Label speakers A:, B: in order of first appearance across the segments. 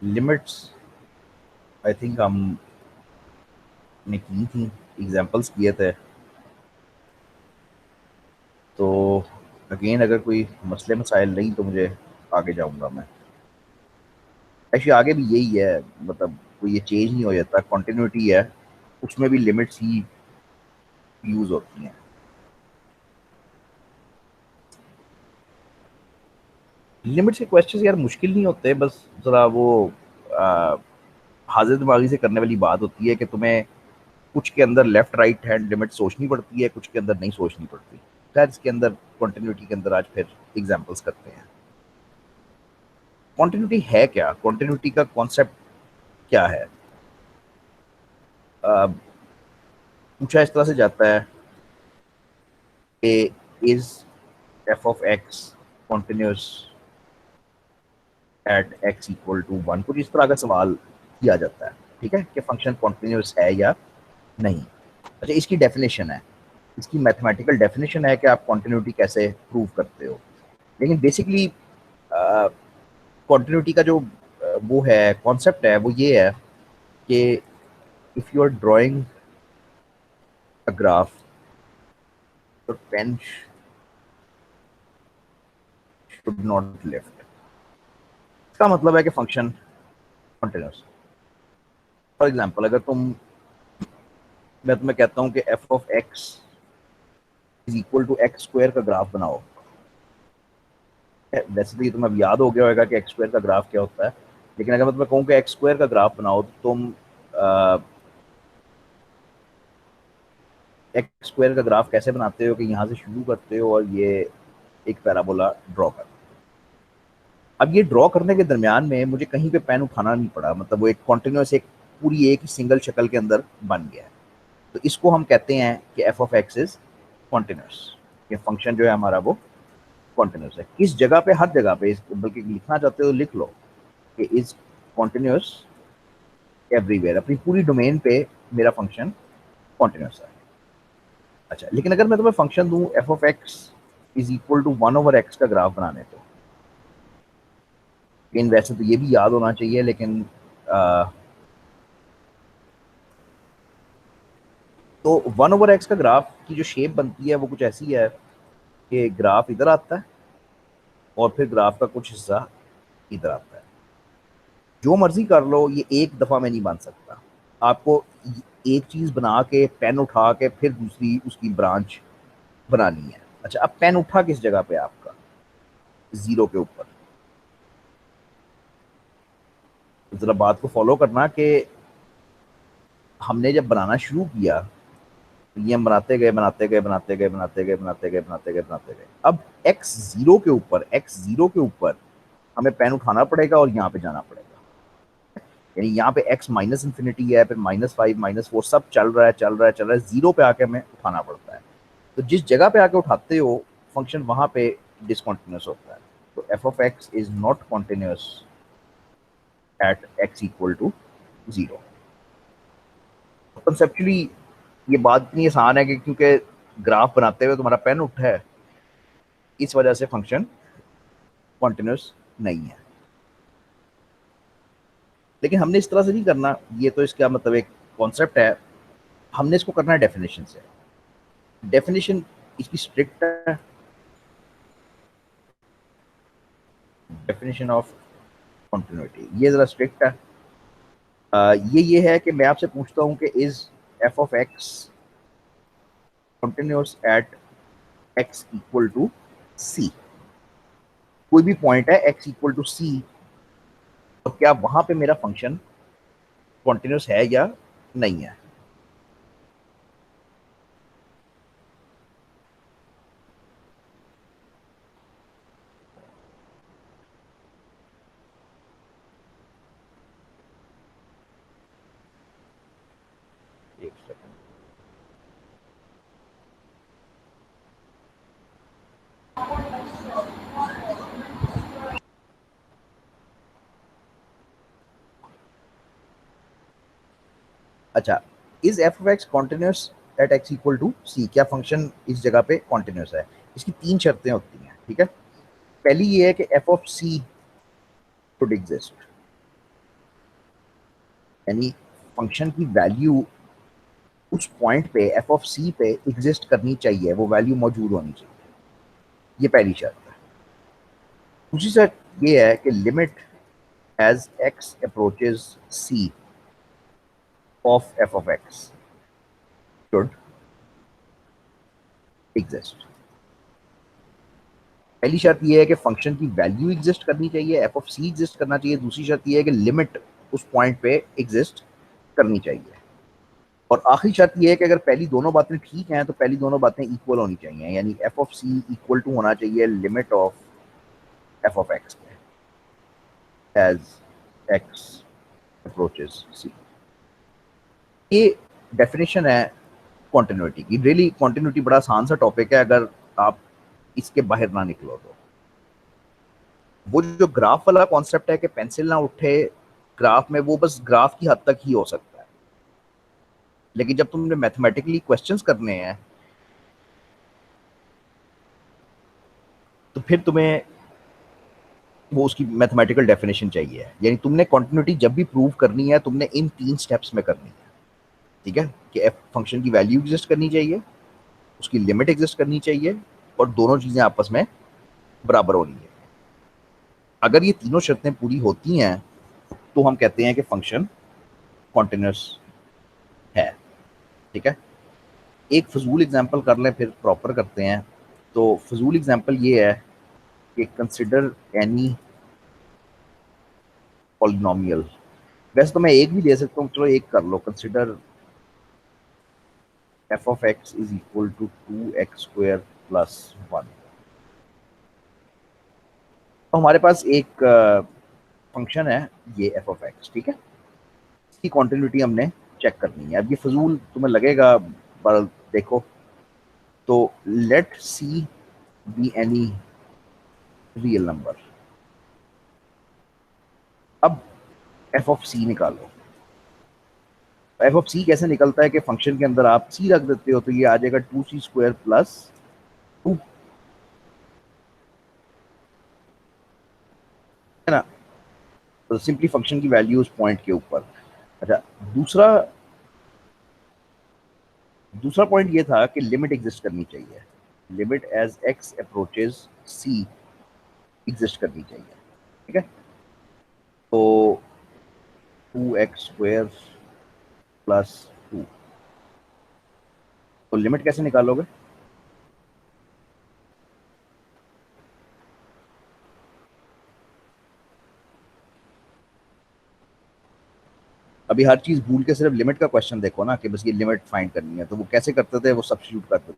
A: Limits I think हमने की थी, एग्जांपल्स किए थे। तो अगेन अगर कोई मसले मसाइल नहीं तो मुझे आगे जाऊंगा मैं। एक्चुअली आगे भी यही है, मतलब कोई ये चेंज नहीं हो जाता, कंटिन्यूटी है, उसमें भी लिमिट्स ही यूज होती हैं। लिमिट्स के क्वेश्चंस यार मुश्किल नहीं होते, बस जरा वो आ, हाजिर दिमागी से करने वाली बात होती है कि तुम्हें कुछ के अंदर लेफ्ट राइट हैंड लिमिट सोचनी पड़ती है, कुछ के अंदर नहीं सोचनी पड़ती। खैर इसके अंदर कॉन्टिन्यूटी के अंदर आज फिर एग्जाम्पल्स करते हैं। कॉन्टिन्यूटी है क्या, कॉन्टिन्यूटी का कॉन्सेप्ट क्या है? आ, पूछा इस तरह से जाता है कि is F of X continuous at x equal to one, कुछ इस तरह का सवाल किया जाता है। ठीक है, कि फंक्शन कॉन्टिन्यूस है या नहीं। अच्छा, इसकी डेफिनेशन है, इसकी मैथमेटिकल डेफिनेशन है कि आप कॉन्टिन्यूटी कैसे प्रूव करते हो। लेकिन बेसिकली कॉन्टिन्यूटी का जो वो है कॉन्सेप्ट है वो ये है कि if you are drawing a graph, your pen should not lift. इसका मतलब है कि फंक्शन कॉन्टिन्यूस। फॉर एग्जाम्पल, अगर मैं तुम्हें कहता हूँ कि F of x is equal to X square का ग्राफ बनाओ। वैसे तो ये तुम्हें अब याद हो गया होगा कि एक्स स्क्वायर का ग्राफ क्या होता है, लेकिन अगर मैं तुम्हें कहूँ कि एक्स स्क्वायर का ग्राफ बनाओ तो तुम एक्स स्क्वायर का ग्राफ कैसे बनाते हो कि यहाँ से शुरू करते हो और ये एक पैराबोला ड्रॉ करते हो। अब ये ड्रॉ करने के दरमियान में मुझे कहीं पे पेन उठाना नहीं पड़ा, मतलब वो एक कॉन्टिन्यूस एक पूरी एक सिंगल शक्ल के अंदर बन गया है। तो इसको हम कहते हैं कि F of x is continuous. ये फंक्शन जो है हमारा वो कॉन्टिन्यूस है। किस जगह पे? हर जगह पे। बल्कि लिखना चाहते हो तो लिख लो कि इज कॉन्टिन्यूस एवरीवेयर, अपनी पूरी डोमेन पे मेरा फंक्शन कॉन्टिन्यूस है। अच्छा, लेकिन अगर मैं तुम्हें फंक्शन दूं F of x is equal to one over X का ग्राफ बनाने को, लेकिन वैसे तो ये भी याद होना चाहिए, लेकिन आ, तो वन ओवर एक्स का ग्राफ की जो शेप बनती है वो कुछ ऐसी है कि ग्राफ इधर आता है और फिर ग्राफ का कुछ हिस्सा इधर आता है। जो मर्जी कर लो, ये एक दफा में नहीं बन सकता। आपको एक चीज बना के पेन उठा के फिर दूसरी उसकी ब्रांच बनानी है। अच्छा, अब पेन उठा किस जगह पे आपका? जीरो के ऊपर। जरा बात को फॉलो करना कि हमने जब बनाना शुरू किया तो ये हम बनाते गए बनाते गए बनाते गए बनाते गए बनाते गए बनाते गए बनाते गए। अब एक्स जीरो के ऊपर हमें पेन उठाना पड़ेगा और यहाँ पे जाना पड़ेगा। यानी यहाँ पे एक्स माइनस इन्फिनिटी है, फिर -5 -4 सब चल रहा है चल रहा है चल रहा है, जीरो पे आके हमें उठाना पड़ता है। तो जिस जगह पे आके उठाते हो फंक्शन वहां पे डिसकंटिन्यूअस होता है। तो F of x is not continuous at x equal to zero. Conceptually ये बात इतनी आसान है कि क्योंकि ग्राफ बनाते हुए तुम्हारा पेन उठा है, इस वजह से फंक्शन कॉन्टिन्यूअस नहीं है। लेकिन हमने इस तरह से नहीं करना, ये तो इसका मतलब एक कॉन्सेप्ट है, हमने इसको करना है डेफिनेशन से। डेफिनेशन इसकी स्ट्रिक्ट है। डेफिनेशन ऑफ कॉन्टिन्यूटी ये जरा स्ट्रिक्ट है। ये है कि मैं आपसे पूछता हूँ कि is F of X continuous at x equal to C. कोई भी पॉइंट है एक्स इक्वल टू सी, तो क्या वहां पे मेरा फंक्शन कॉन्टिन्यूस है या नहीं है? एक सेकंड। अच्छा, is F of X continuous at x equal to C, क्या फंक्शन इस जगह पे कॉन्टिन्यूस है? इसकी तीन शर्तें होती हैं। ठीक है, पहली ये है कि F of C should exist. यानी फंक्शन की वैल्यू उस पॉइंट पे एफ ऑफ सी पे एग्जिस्ट करनी चाहिए, वो वैल्यू मौजूद होनी चाहिए। ये पहली शर्त है। दूसरी शर्त ये है कि limit as x approaches c of F of x should exist. पहली शर्त यह है कि फंक्शन की वैल्यू एग्जिस्ट करनी चाहिए, एफ ऑफ सी एग्जिस्ट करना चाहिए। दूसरी शर्त यह है कि लिमिट उस पॉइंट पे एग्जिस्ट करनी चाहिए। और आखिरी शर्त यह है कि अगर पहली दोनों बातें ठीक हैं तो पहली दोनों बातें इक्वल होनी चाहिए, यानी F of C equal to होना चाहिए limit of F of x as x approaches C. ये डेफिनेशन है कॉन्टिन्यूटी की। रियली कॉन्टिन्यूटी बड़ा आसान सा टॉपिक है अगर आप इसके बाहर ना निकलो तो। वो जो ग्राफ वाला कॉन्सेप्ट है कि पेंसिल ना उठे ग्राफ में, वो बस ग्राफ की हद तक ही हो सकता है, लेकिन जब तुमने मैथमेटिकली क्वेश्चंस करने हैं तो फिर तुम्हें वो उसकी मैथमेटिकल डेफिनेशन चाहिए। यानी तुमने कॉन्टिन्यूटी जब भी प्रूव करनी है तुमने इन 3 स्टेप्स में करनी है, ठीक है? कि एफ फंक्शन की वैल्यू एग्जिस्ट करनी चाहिए, उसकी लिमिट एग्जिस्ट करनी चाहिए, और दोनों चीजें आपस में बराबर होनी है। अगर ये तीनों शर्तें पूरी होती हैं तो हम कहते हैं कि फंक्शन कॉन्टिन्यूस है, ठीक है? एक फजूल एग्जांपल कर लें फिर प्रॉपर करते हैं। तो फजूल एग्जांपल ये है कि कंसिडर एनी पॉलिनोमियल। वैसे तो मैं एक भी दे सकता हूँ, चलो एक कर लो। Consider F of x is equal to 2x² plus 1। तो हमारे पास एक फंक्शन है ये एफ ऑफ एक्स, ठीक है? इसकी कॉन्टिन्यूटी हमने चेक करनी है। अब ये फजूल तुम्हें लगेगा पर देखो, तो let c be any real number. अब एफ ऑफ सी निकालो। एफ ऑफ सी कैसे निकलता है कि फंक्शन के अंदर आप सी रख देते हो तो ये आ जाएगा 2c² प्लस 2, है ना? तो सिंपली फंक्शन की वैल्यू उस पॉइंट के ऊपर। अच्छा, दूसरा दूसरा पॉइंट ये था कि लिमिट एग्जिस्ट करनी चाहिए। लिमिट एज एक्स अप्रोचेस सी एग्जिस्ट करनी चाहिए, ठीक है? तो 2x² प्लस 2, तो लिमिट कैसे निकालोगे? अभी हर चीज भूल के सिर्फ लिमिट का क्वेश्चन देखो ना, कि बस ये लिमिट फाइंड करनी है, तो वो कैसे करते थे? वो सब्स्टिट्यूट करते थे।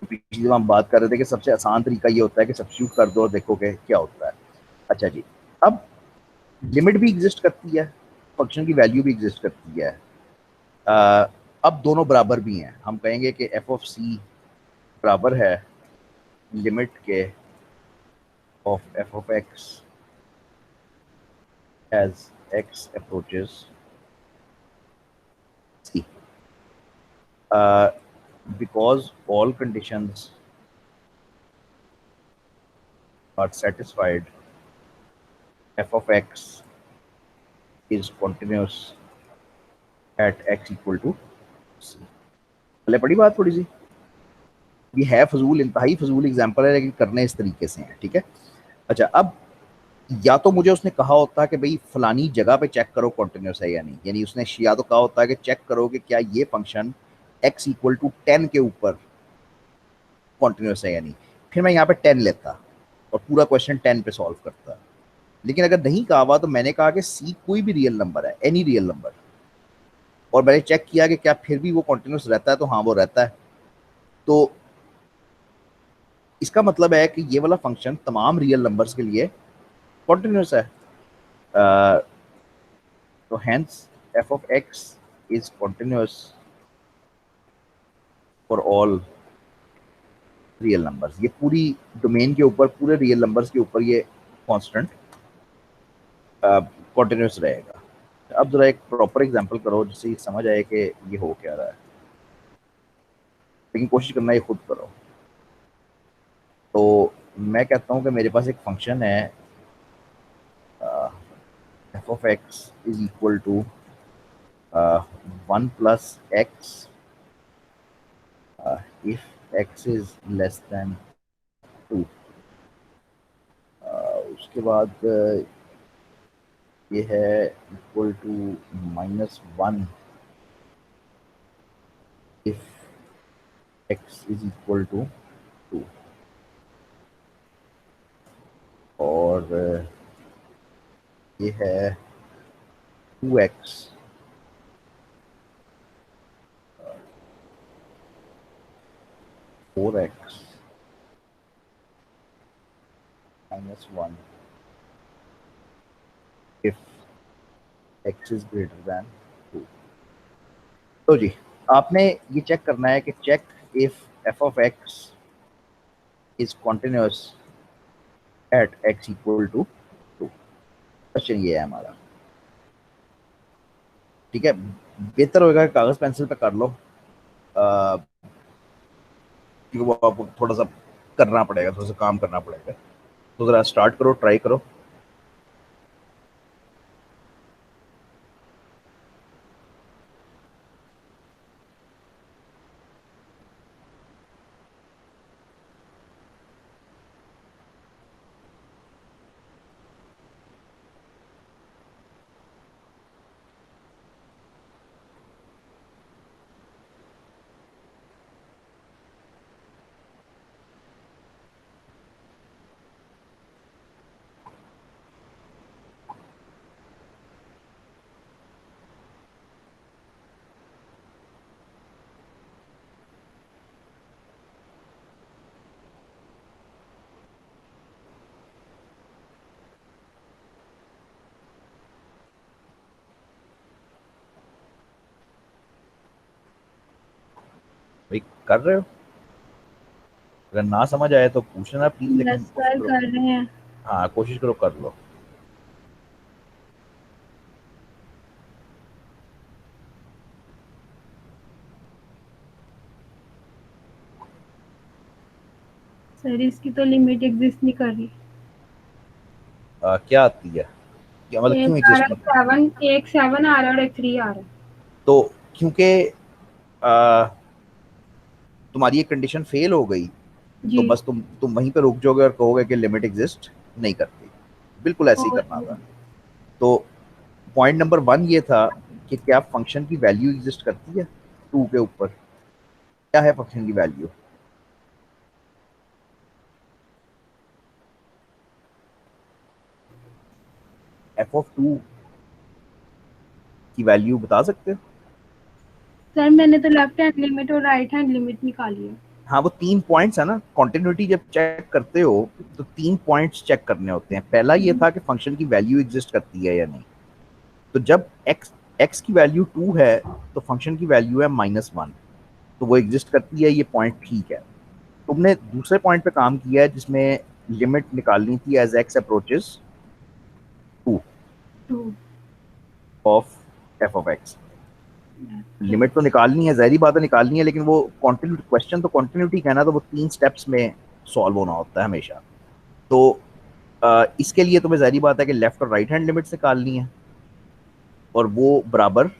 A: पिछली जब हम बात कर रहे थे कि सबसे आसान तरीका ये होता है कि सब्स्टिट्यूट कर दो और देखो कि क्या होता है। अच्छा जी, अब लिमिट भी एग्जिस्ट करती है, फंक्शन की वैल्यू भी एग्जिस्ट करती है। अब दोनों बराबर भी हैं। हम कहेंगे कि एफ ऑफ सी बराबर है लिमिट के of F of x as x approaches c, because all conditions are satisfied, f of x is continuous at x equal to c। पहले पढ़ी बात थोड़ी सी, ये है फजूल, इंतहाई फजूल एग्जांपल है, लेकिन करने इस तरीके से हैं, ठीक है? अच्छा, अब या तो मुझे उसने कहा होता है कि भाई फलानी जगह पे चेक करो कॉन्टिन्यूस है या नहीं, यानी उसने या तो कहा होता है कि चेक करो कि क्या ये फंक्शन x इक्वल टू 10 के ऊपर कॉन्टिन्यूस है या नहीं, फिर मैं यहाँ पे 10 लेता और पूरा क्वेश्चन 10 पे सॉल्व करता। लेकिन अगर नहीं कहा हुआ तो मैंने कहा कि सी कोई भी रियल नंबर है, एनी रियल नंबर, और मैंने चेक किया कि क्या फिर भी वो कॉन्टिन्यूस रहता है, तो हाँ वो रहता है। तो इसका मतलब है कि ये वाला फंक्शन तमाम रियल नंबर्स के लिए कॉन्टिन्यूस है। तो hence F of x is continuous for all real numbers. ये पूरी डोमेन के ऊपर, पूरे रियल नंबर्स के ऊपर ये कांस्टेंट कॉन्टिन्यूस रहेगा। अब जरा एक प्रॉपर एग्जांपल करो जिससे ये समझ आए कि ये हो क्या रहा है, लेकिन कोशिश करना ये खुद करो। तो मैं कहता हूँ कि मेरे पास एक फंक्शन है f of x is equal to 1 plus x if x is less than 2. उसके बाद ये है equal to -1 if x is equal to 2 और ये है 2x 4x -1 if x is greater than 2. तो जी आपने ये चेक करना है कि check if f of x is continuous at x equal to 2. Question ये है हमारा, ठीक है। बेहतर होगा कागज पेंसिल पे कर लो, क्योंकि वो आपको थोड़ा सा करना पड़ेगा, थोड़ा सा काम करना पड़ेगा। तो जरा स्टार्ट करो, ट्राई करो। भाई कर रहे हो? अगर ना समझ आए तो पूछना प्लीज, लेकिन
B: सर कर रहे हैं।
A: हाँ कोशिश करो, कर लो।
B: सर इसकी तो लिमिट एग्जिस्ट नहीं कर रही।
A: क्या आती है, क्या मतलब क्यों
B: एक आ
A: एग्जिस्ट
B: रहा
A: नहीं?
B: है 7, एक 7 आ रहा है और एक 3 आ रहा है।
A: तो क्योंकि तुम्हारी ये कंडीशन फेल हो गई, तो
B: जी
A: बस तुम वहीं पे रुक जाओगे और कहोगे कि लिमिट एग्जिस्ट नहीं करती। बिल्कुल ऐसे ही करना था। तो पॉइंट नंबर 1 ये था कि क्या फंक्शन की वैल्यू एग्जिस्ट करती है 2 के ऊपर? क्या है फंक्शन की वैल्यू? एफ ऑफ 2 की वैल्यू बता सकते हो?
B: सर मैंने तो लेफ्ट हैंड लिमिट और राइट हैंड लिमिट निकाली है।
A: हाँ वो 3 पॉइंट्स है ना, कॉन्टिन्यूटी जब चेक करते हो तो 3 पॉइंट्स चेक करने होते हैं। पहला ये था कि फंक्शन की वैल्यू एग्जिस्ट करती है या नहीं। तो जब x की वैल्यू 2 है तो फंक्शन की वैल्यू है -1, तो वो एग्जिस्ट करती है, ये पॉइंट ठीक है। तुमने दूसरे पॉइंट पे काम किया है जिसमें लिमिट निकालनी थी as x approaches 2 of f of x। Limit तो निकालनी है, जहरी बात है निकालनी है, लेकिन वो कॉन्टिन्यूटी, क्वेश्चन तो कॉन्टिन्यूटी का है ना, तो वो 3 स्टेप्स में सॉल्व होना होता है हमेशा। तो इसके लिए तुम्हें जहरी बात है कि लेफ्ट और राइट हैंड लिमिट्स निकालनी है, और वो बराबर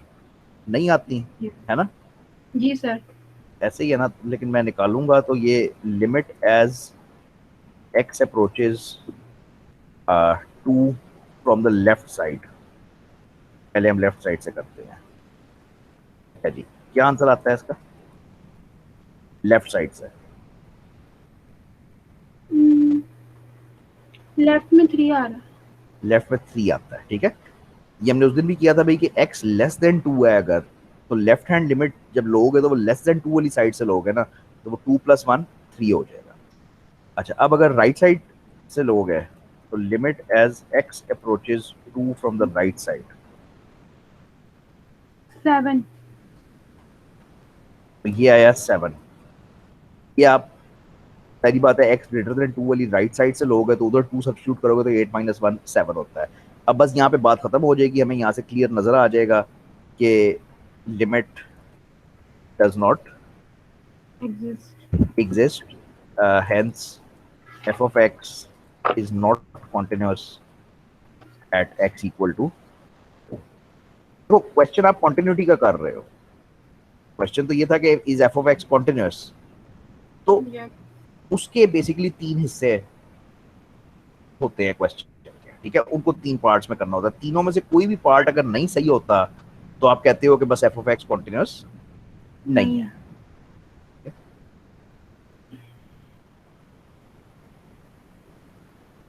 A: नहीं आती है ना।
B: जी सर।
A: ऐसे ही है ना, लेकिन मैं निकालूंगा तो ये limit as x approaches 2 from the left side. पहले हम लेफ्ट साइड से करते हैं, है जी। क्या आंसर आता है इसका लेफ्ट साइड से?
B: लेफ्ट में 3 आ रहा है।
A: लेफ्ट में 3 आता है, ठीक है। ये हमने उस दिन भी किया था भाई कि x लेस देन 2 है अगर, तो लेफ्ट हैंड लिमिट जब लोगे तो वो लेस देन 2 वाली साइड से लोगे ना, तो वो 2 + 1 3 हो जाएगा। अच्छा, अब अगर राइट साइड से लोगे तो limit as x approaches 2 from the right side,
B: 7।
A: तो ये आया 7। ये आप, पहली बात है x ग्रेटर देन 2 वाली राइट साइड से लोगे तो उधर 2 सब्स्टिट्यूट करोगे तो 8 - 1 7 होता है। अब बस यहाँ पे बात खत्म हो जाएगी, हमें यहाँ से क्लियर नजर आ जाएगा कि limit does not exist, hence f of x is not continuous at x equal to तो क्वेश्चन आप कॉन्टिन्यूटी का कर रहे हो, क्वेश्चन तो ये था कि is F of x continuous, तो
B: या
A: उसके बेसिकली 3 हिस्से होते हैं क्वेश्चन के, ठीक है, उनको 3 पार्ट्स में करना होता है, तीनों में से कोई भी पार्ट अगर नहीं सही होता तो आप कहते हो कि बस एफ ऑफ एक्स कॉन्टिन्यूअस नहीं
B: नहीं।
A: है।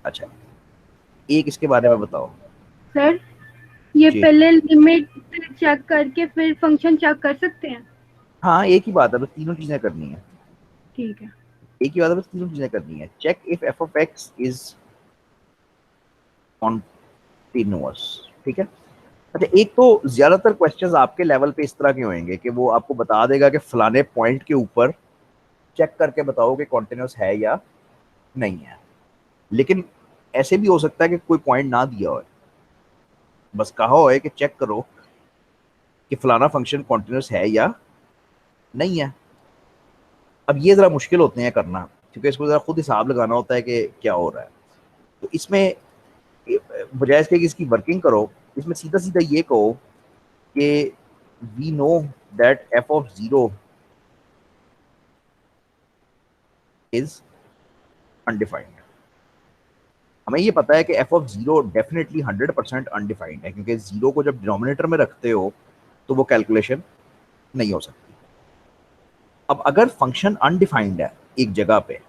A: अच्छा, एक इसके बारे में बताओ।
B: सर ये
A: जी
B: पहले लिमिट चेक करके फिर फंक्शन चेक कर सकते हैं?
A: हाँ, एक ही बात है, बस तीनों चीजें करनी है,
B: ठीक है।
A: एक ही बात है, बस तीनों चीजें करनी है। Check if f of x is continuous, ठीक है। अच्छा, एक तो ज्यादातर क्वेश्चंस आपके लेवल पे इस तरह के होंगे कि वो आपको बता देगा कि फलाने पॉइंट के ऊपर चेक करके बताओ कि कॉन्टिन्यूअस है या नहीं है, लेकिन ऐसे भी हो सकता है कि कोई पॉइंट ना दिया हो, बस कहा हो कि चेक करो कि फलाना फंक्शन कॉन्टिन्यूअस है या नहीं है। अब ये जरा मुश्किल होते हैं करना, क्योंकि इसको जरा खुद हिसाब लगाना होता है कि क्या हो रहा है। तो इसमें बजाय इसके कि इसकी वर्किंग करो, इसमें सीधा सीधा ये कहो कि we know that f of zero is undefined. हमें ये पता है कि F of zero definitely 100% undefined है, क्योंकि जीरो को जब डिनोमिनेटर में रखते हो तो वो कैलकुलेशन नहीं हो सकती। अब अगर फंक्शन अनडिफाइंड है एक जगह पे,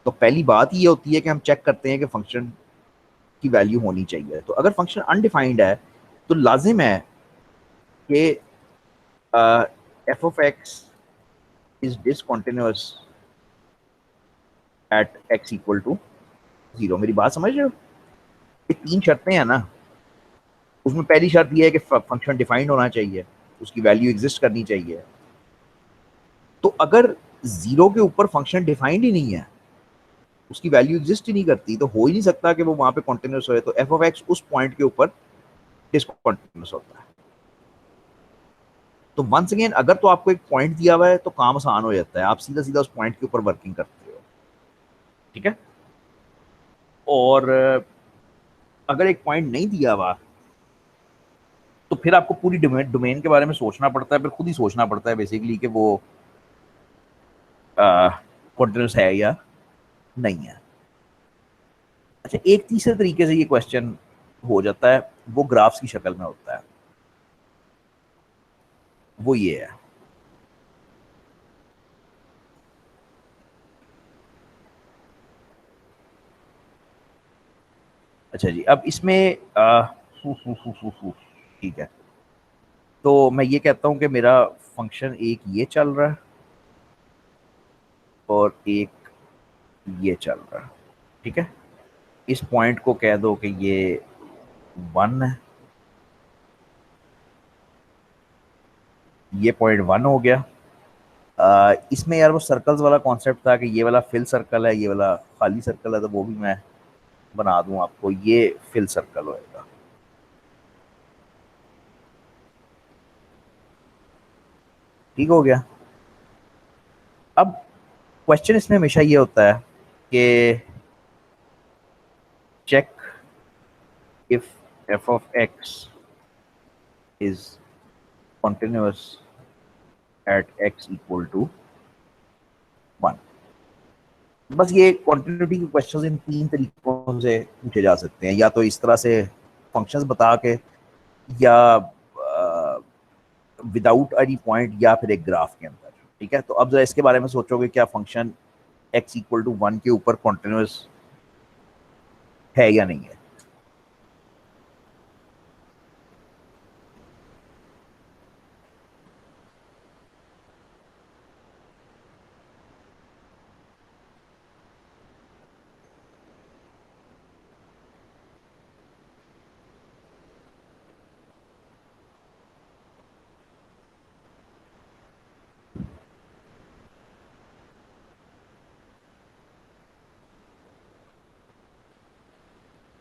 A: तो पहली बात ये होती है कि हम चेक करते हैं कि फंक्शन की वैल्यू होनी चाहिए। तो अगर फंक्शन अनडिफाइंड है तो लाजिम है कि F of x is discontinuous at x equal to zero. मेरी बात समझ रहे हो? ये 3 शर्तें हैं ना, उसमें पहली शर्त यह है कि फंक्शन डिफाइंड होना चाहिए, उसकी वैल्यू एग्जिस्ट करनी चाहिए। तो अगर जीरो के ऊपर फंक्शन डिफाइंड ही नहीं है, उसकी वैल्यू एग्जिस्ट ही नहीं करती, तो हो ही नहीं सकता कि वो वहां पे कॉन्टिन्यूस हो। तो एफ ऑफ एक्स उस पॉइंट के ऊपर डिसकंटिन्यूस होता है। तो वंस अगेन, अगर तो आपको एक पॉइंट दिया हुआ है तो काम आसान हो जाता है, आप सीधा सीधा उस पॉइंट के ऊपर वर्किंग करते हो, ठीक है। और अगर एक पॉइंट नहीं दिया हुआ तो फिर आपको पूरी डोमेन के बारे में सोचना पड़ता है, फिर खुद ही सोचना पड़ता है बेसिकली कि वो कॉन्टिन्यूस है या नहीं है। अच्छा, एक तीसरे तरीके से ये क्वेश्चन हो जाता है, वो ग्राफ्स की शक्ल में होता है, वो ये है। अच्छा जी, अब इसमें ठीक है, तो मैं ये कहता हूं कि मेरा फंक्शन एक ये चल रहा है और एक ये चल रहा है, ठीक है। इस पॉइंट को कह दो कि ये 1 है, ये पॉइंट 1 हो गया। इसमें यार वो सर्कल्स वाला कॉन्सेप्ट था कि ये वाला फिल सर्कल है, ये वाला खाली सर्कल है, तो वो भी मैं बना दूं आपको, ये फिल सर्कल होएगा, ठीक हो गया। अब क्वेश्चन इसमें हमेशा ये होता है कि check if f of x is continuous at x equal to 1। बस ये क्वांटिटी के क्वेश्चंस इन 3 तरीकों से पूछे जा सकते हैं, या तो इस तरह से फंक्शंस बता के, या विदाउट एनी पॉइंट, या फिर एक ग्राफ के अंदर, ठीक है। तो अब जरा इसके बारे में सोचोगे, क्या फंक्शन x इक्वल टू 1 के ऊपर कॉन्टिन्यूस है या नहीं है।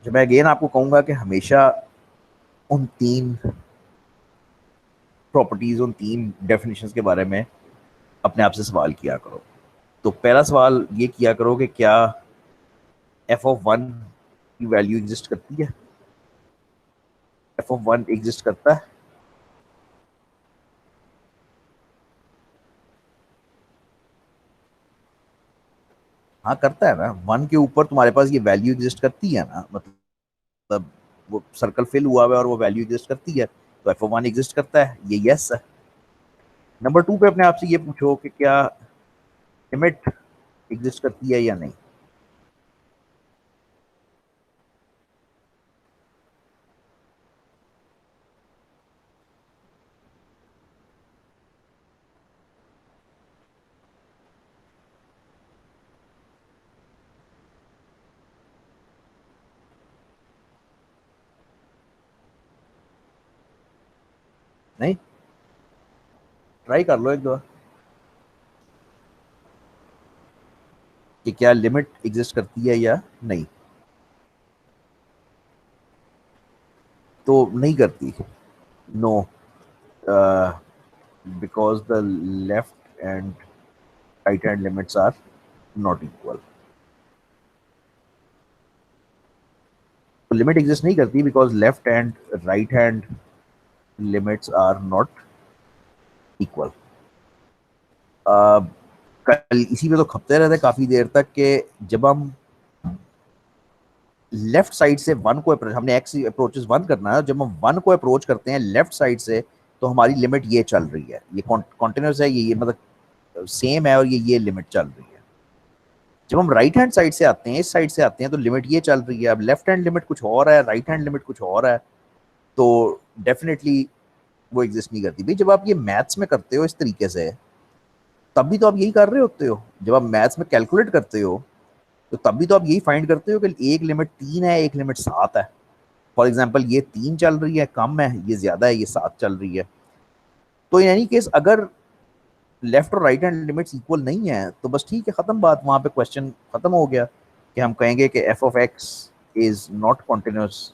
A: जो मैं अगेन आपको कहूंगा कि हमेशा उन 3 प्रॉपर्टीज, उन 3 डेफिनेशंस के बारे में अपने आप से सवाल किया करो। तो पहला सवाल ये किया करो कि क्या एफ ऑफ 1 की वैल्यू एग्जिस्ट करती है, एफ ऑफ 1 एग्जिस्ट करता है। हाँ करता है ना, 1 के ऊपर तुम्हारे पास ये वैल्यू एग्जिस्ट करती है ना, मतलब वो सर्कल फिल हुआ हुआ है और वो वैल्यू एग्जिस्ट करती है, तो f(1) एग्जिस्ट करता है, ये यस है। नंबर 2 पे अपने आप से ये पूछो कि क्या लिमिट एग्जिस्ट करती है या नहीं। नहीं, ट्राई कर लो एक दो कि क्या लिमिट एग्जिस्ट करती है या नहीं। तो नहीं करती, no, because the left and right hand limits are not equal. तो लिमिट एग्जिस्ट नहीं करती because left and right hand limits are not equal. कल इसी पे तो खपते रहते काफी देर तक कि जब हम लेफ्ट साइड से 1 को अप्रोच, हमने एक्स अप्रोचेस 1 करना है, जब हम 1 को अप्रोच करते हैं लेफ्ट साइड से, तो हमारी लिमिट ये चल रही है, ये कॉन्टिन्यूस है, ये मतलब सेम है, और ये लिमिट चल रही है। जब हम राइट हैंड साइड से आते हैं, इस साइड से आते हैं, तो लिमिट ये चल रही है। अब लेफ्ट हैंड लिमिट कुछ और है, राइट हैंड लिमिट कुछ और है, तो डेफिनेटली वो एग्जिस्ट नहीं करती। भाई जब आप ये मैथ्स में करते हो इस तरीके से, तब भी तो आप यही कर रहे होते हो। जब आप मैथ्स में कैलकुलेट करते हो, तो तब भी तो आप यही फाइंड करते हो कि एक लिमिट 3 है, एक लिमिट 7 है। फॉर एग्जाम्पल ये 3 चल रही है, कम है, ये ज्यादा है, ये 7 चल रही है। तो इन एनी केस अगर लेफ्ट और राइट हैंड लिमिट्स इक्वल नहीं है, तो बस ठीक है, खत्म बात, वहां पे क्वेश्चन खत्म हो गया कि हम कहेंगे कि F of x is not continuous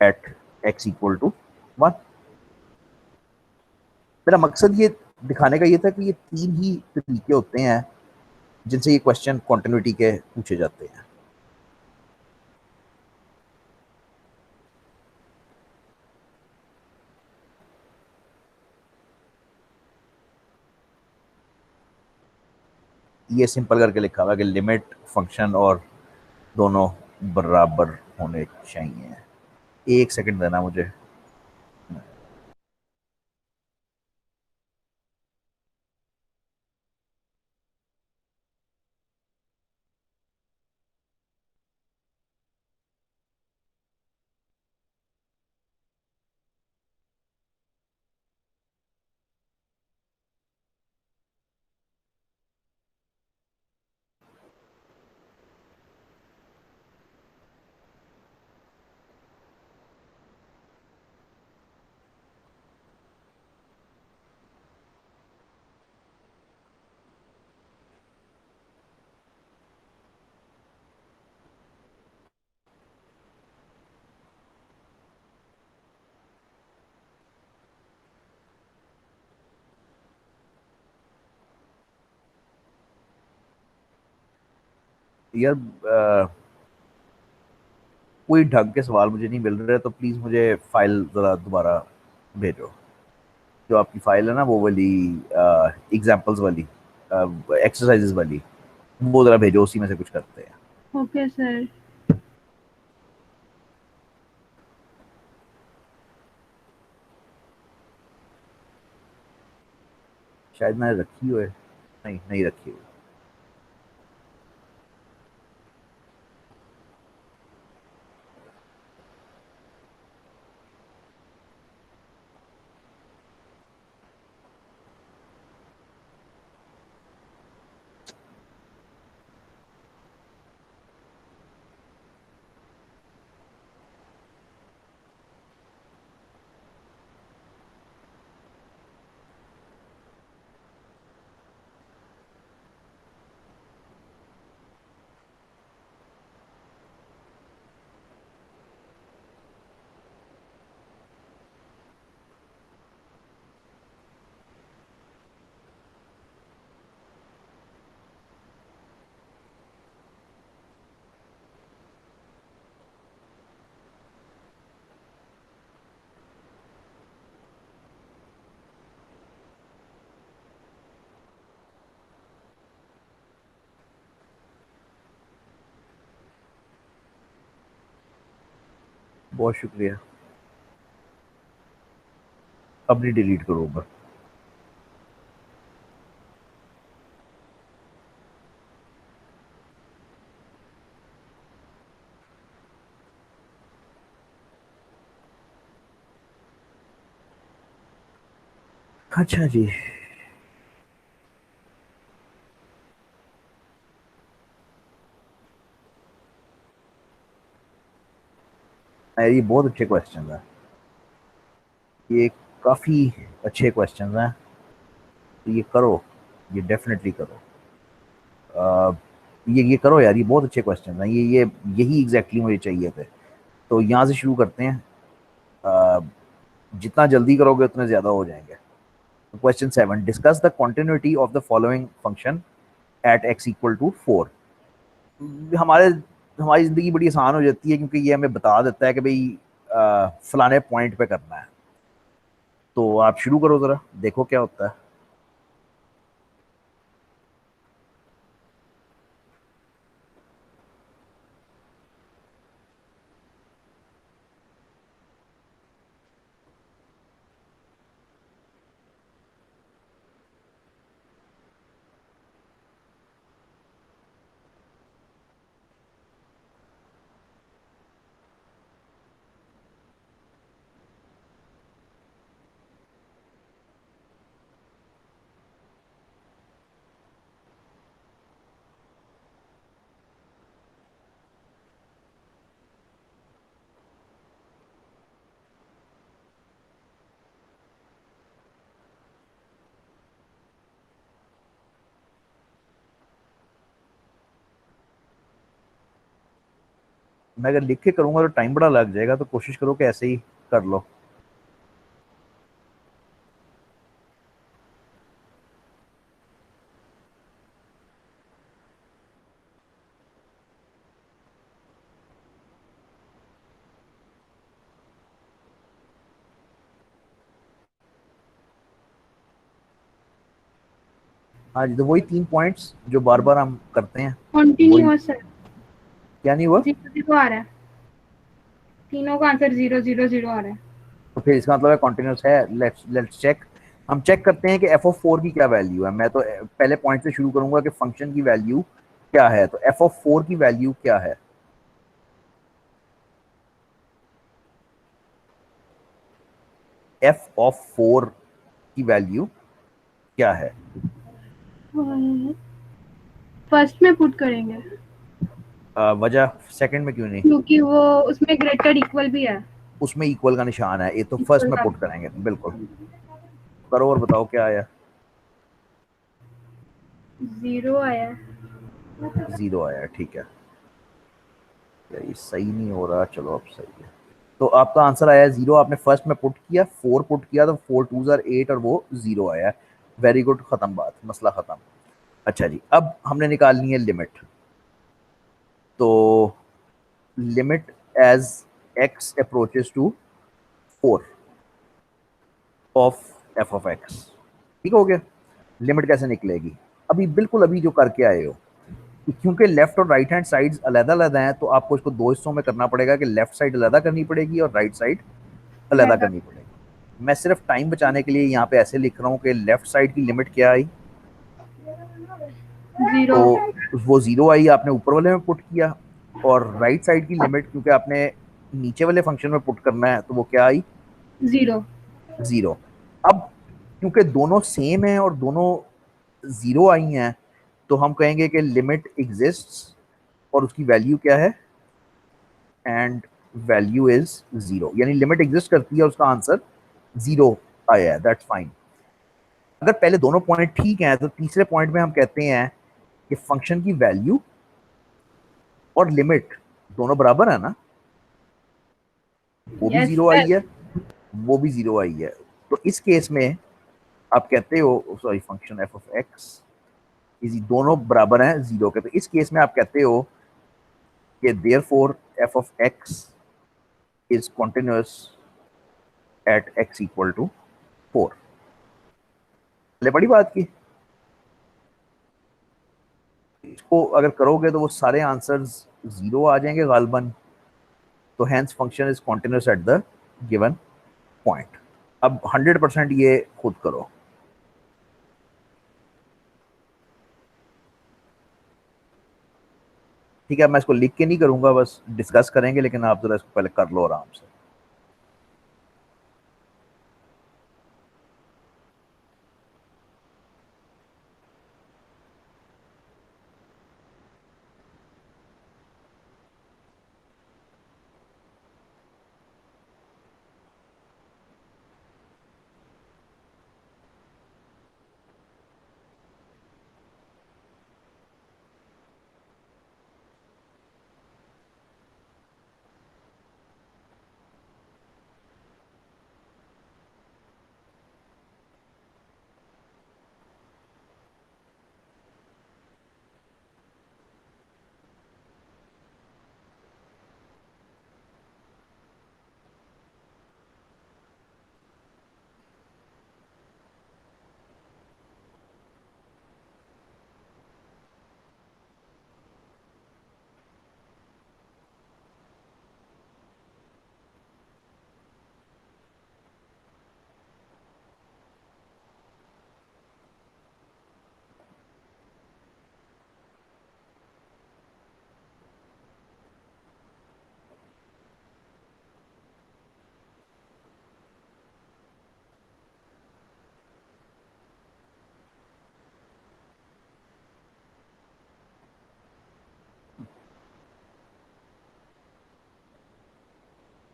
A: at x equal to 1। मेरा मकसद ये दिखाने का ये था कि ये 3 ही तरीके होते हैं जिनसे ये क्वेश्चन कॉन्टिन्यूटी के पूछे जाते हैं। ये सिंपल करके लिखा हुआ है कि लिमिट फंक्शन और दोनों बराबर होने चाहिए। एक सेकंड देना मुझे। यार कोई ढंग के सवाल मुझे नहीं मिल रहे, तो प्लीज मुझे फाइल जरा दोबारा भेजो। जो आपकी फाइल है ना, वो वाली एग्जाम्पल्स वाली, एक्सरसाइजेस वाली, वो जरा भेजो, उसी में से कुछ करते हैं।
B: Okay sir.
A: शायद मैंने रखी हुई है, नहीं नहीं रखी हुई। बहुत शुक्रिया। अब नहीं डिलीट करूँगा। अच्छा जी, ये बहुत अच्छे क्वेश्चन हैं। ये काफ़ी अच्छे क्वेश्चन हैं। तो ये करो, ये डेफिनेटली करो। अ, ये करो यार, ये बहुत अच्छे क्वेश्चन हैं। ये यही एग्जैक्टली मुझे चाहिए थे। तो यहाँ से शुरू करते हैं। अ, जितना जल्दी करोगे उतने ज़्यादा हो जाएंगे। Question 7, discuss the continuity of the following function at x equal to 4। हमारे हमारी ज़िंदगी बड़ी आसान हो जाती है, क्योंकि ये हमें बता देता है कि भाई फलाने पॉइंट पे करना है। तो आप शुरू करो ज़रा, देखो क्या होता है। मैं अगर लिख के करूंगा तो टाइम बड़ा लग जाएगा, तो कोशिश करो कि ऐसे ही कर लो। हाँ जी, तो वही 3 पॉइंट्स जो बार बार हम करते हैं, वही।
B: कॉन्टिन्यूअस है।
A: क्या नहीं हुआ?
B: 0 0 आ रहा है। तीनों का आंसर 0 0 0 आ रहा है।
A: तो फिर इसका मतलब है कॉन्टिन्यूस है। Let's check. हम चेक करते हैं कि एफ ऑफ 4 की क्या वैल्यू है। मैं तो पहले पॉइंट से शुरू करूंगा कि फंक्शन की वैल्यू क्या है। तो एफ ऑफ 4 की वैल्यू क्या है? एफ ऑफ 4 की वैल्यू क्या है?
B: फर्स्ट में पुट करेंगे,
A: वजह सेकंड में क्यों नहीं?
B: क्योंकि वो उसमें ग्रेटर इक्वल भी है।
A: उसमें इक्वल का निशान है, ये तो फर्स्ट
B: इक्वल
A: में
B: का
A: पुट करेंगे बिल्कुल। करो और बताओ क्या आया।
B: 0 आया।
A: 0 आया, ठीक है। ये सही नहीं हो रहा, चलो अब सही है। तो आपका आंसर आया 0। आपने फर्स्ट में पुट किया, 4 पुट किया, तो 4 2 आर 8 और वो 0 आया। वेरी गुड, खत्म बात, मसला खत्म। अच्छा जी, अब हमने निकालनी है लिमिट। तो limit as x approaches to 4 of F of x. ठीक हो गया। लिमिट कैसे निकलेगी? अभी बिल्कुल अभी जो करके आए हो, कि क्योंकि लेफ्ट और राइट हैंड साइड्स अलग अलग हैं, तो आपको इसको दो हिस्सों में करना पड़ेगा कि लेफ्ट साइड अलग करनी पड़ेगी और राइट साइड अलग करनी पड़ेगी। मैं सिर्फ टाइम बचाने के लिए यहाँ पे ऐसे लिख रहा हूँ कि लेफ्ट साइड की लिमिट क्या आई।
B: 0
A: तो वो 0 आई, आपने ऊपर वाले में पुट किया। और राइट साइड की लिमिट क्योंकि आपने नीचे वाले फंक्शन में पुट करना है, तो वो क्या आई?
B: 0
A: 0। अब क्योंकि दोनों सेम है और दोनों 0 आई हैं, तो हम कहेंगे कि लिमिट एग्जिस्ट्स और उसकी वैल्यू क्या है? And value is 0। यानी लिमिट एग्जिस्ट करती है, उसका आंसर 0 आया है, दैट्स फाइन। अगर पहले दोनों पॉइंट ठीक हैं, तो तीसरे पॉइंट में हम कहते हैं कि फंक्शन की वैल्यू और लिमिट दोनों बराबर है ना। वो भी
B: यस
A: 0 आई
B: यस।
A: है, वो भी 0 आई है। तो इस केस में आप कहते हो, sorry, function F of x is, दोनों बराबर हैं 0 के। तो इस केस में आप कहते हो कि therefore f of x is continuous at x equal to 4। पहले बड़ी बात की, इसको अगर करोगे तो वो सारे आंसर्स 0 आ जाएंगे गालबन। तो hence function is continuous at the given point. अब 100% ये खुद करो। ठीक है, मैं इसको लिख के नहीं करूंगा, बस डिस्कस करेंगे, लेकिन आप जरा इसको पहले कर लो आराम से।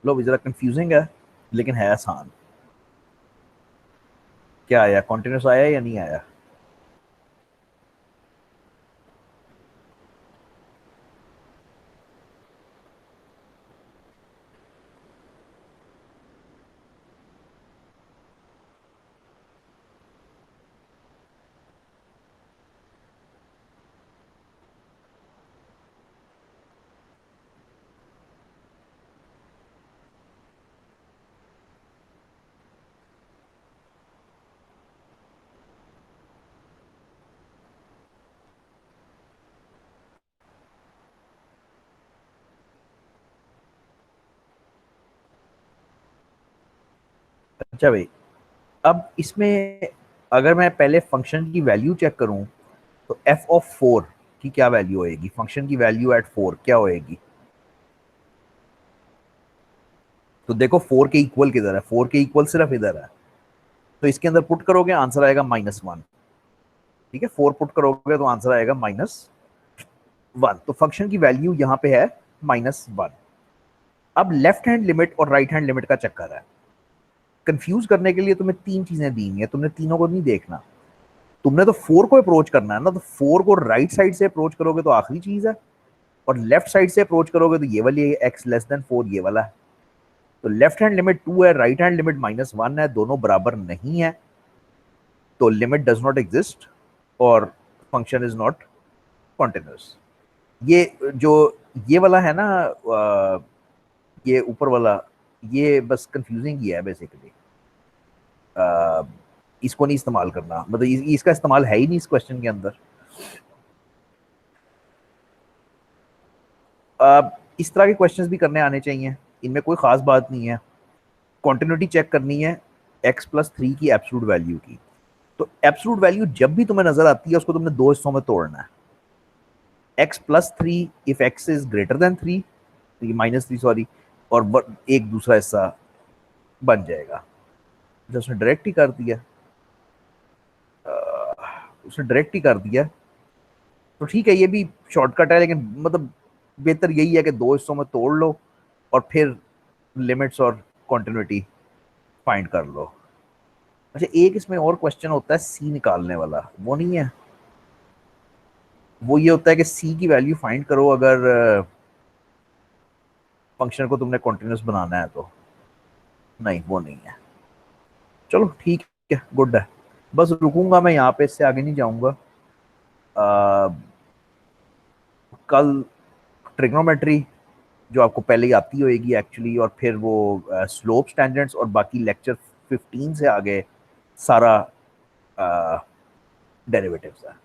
A: लो, जरा कंफ्यूजिंग है लेकिन है आसान। क्या आया, कॉन्टिन्यूस आया या नहीं आया? अच्छा भाई, अब इसमें अगर मैं पहले फंक्शन की वैल्यू चेक करूं तो एफ ऑफ 4 की क्या वैल्यू होएगी? फंक्शन की वैल्यू एट 4 क्या होएगी? तो देखो 4 के इक्वल किधर है, 4 के इक्वल सिर्फ इधर है, तो इसके अंदर पुट करोगे आंसर आएगा -1। ठीक है, 4 पुट करोगे तो आंसर आएगा -1। तो फंक्शन की वैल्यू यहां पे है -1। अब लेफ्ट हैंड लिमिट और राइट हैंड लिमिट का चक्कर है। कंफ्यूज करने के लिए तुम्हें तीन चीजें दी हैं, तुमने तीनों को नहीं देखना। तुमने तो 4 को अप्रोच करना है ना, तो 4 को राइट साइड से अप्रोच करोगे तो आखिरी चीज है, और लेफ्ट साइड से अप्रोच करोगे तो ये वाली एक्स लेस देन 4 ये वाला है। तो लेफ्ट हैंड लिमिट 2 है, राइट हैंड लिमिट -1 है, दोनों बराबर नहीं है, तो लिमिट डज नॉट एग्जिस्ट और फंक्शन इज नॉट कॉन्टिन्यूस। ये जो ये वाला है ना, ये ऊपर वाला, ये बस कंफ्यूजिंग ही है बेसिकली। इसको नहीं इस्तेमाल करना, मतलब इसका इस्तेमाल है ही नहीं इस क्वेश्चन के अंदर। इस तरह के क्वेश्चंस भी करने आने चाहिए, इनमें कोई खास बात नहीं है। कॉन्टिन्यूटी चेक करनी है x+3 की एब्सोल्यूट वैल्यू की। तो एब्सोल्यूट वैल्यू जब भी तुम्हें नजर आती है उसको तुमने दो हिस्सों में तोड़ना है। x+3 if x is greater than 3, -3 sorry, और एक दूसरा हिस्सा बन जाएगा। जो उसने डायरेक्ट ही कर दिया, उसने डायरेक्ट ही कर दिया, तो ठीक है, ये भी शॉर्टकट है, लेकिन मतलब बेहतर यही है कि दो हिस्सों में तोड़ लो और फिर लिमिट्स और कंटिन्यूटी फाइंड कर लो। अच्छा, एक इसमें और क्वेश्चन होता है सी निकालने वाला, वो नहीं है? वो ये होता है कि सी की वैल्यू फाइंड करो अगर फंक्शन को तुमने कॉन्टिन्यूस बनाना है तो। नहीं, वो नहीं है। चलो ठीक है, गुड है। बस रुकूंगा मैं यहाँ पे, इससे आगे नहीं जाऊंगा। कल ट्रिग्नोमेट्री जो आपको पहले ही आती होएगी एक्चुअली, और फिर वो स्लोप स्टैंडर्ड्स, और बाकी लेक्चर 15 से आगे सारा डेरिवेटिव्स है।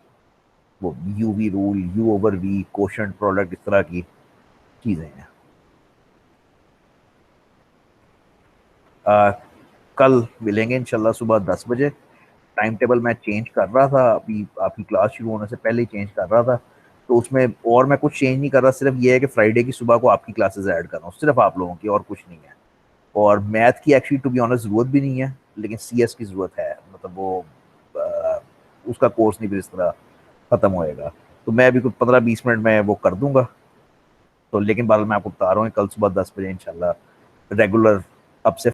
A: वो u v rule, u over v, quotient product, इस तरह की चीज़ें हैं। कल मिलेंगे इंशाल्लाह सुबह 10 बजे। टाइम टेबल मैं चेंज कर रहा था, अभी आपकी क्लास शुरू होने से पहले ही चेंज कर रहा था, तो उसमें और मैं कुछ चेंज नहीं कर रहा, सिर्फ ये है कि फ्राइडे की सुबह को आपकी क्लासेस ऐड कर रहा हूँ, सिर्फ आप लोगों की, और कुछ नहीं है। और मैथ की एक्चुअली टू बी ऑनेस्ट ज़रूरत भी नहीं है, लेकिन सीएस की ज़रूरत है, मतलब वो उसका कोर्स नहीं फिर इस तरह ख़त्म होएगा, तो मैं अभी कुछ 15-20 मिनट में वो कर दूंगा। तो लेकिन बाल मैं आपको बता रहा हूँ कल सुबह 10 बजे इंशाल्लाह रेगुलर अब से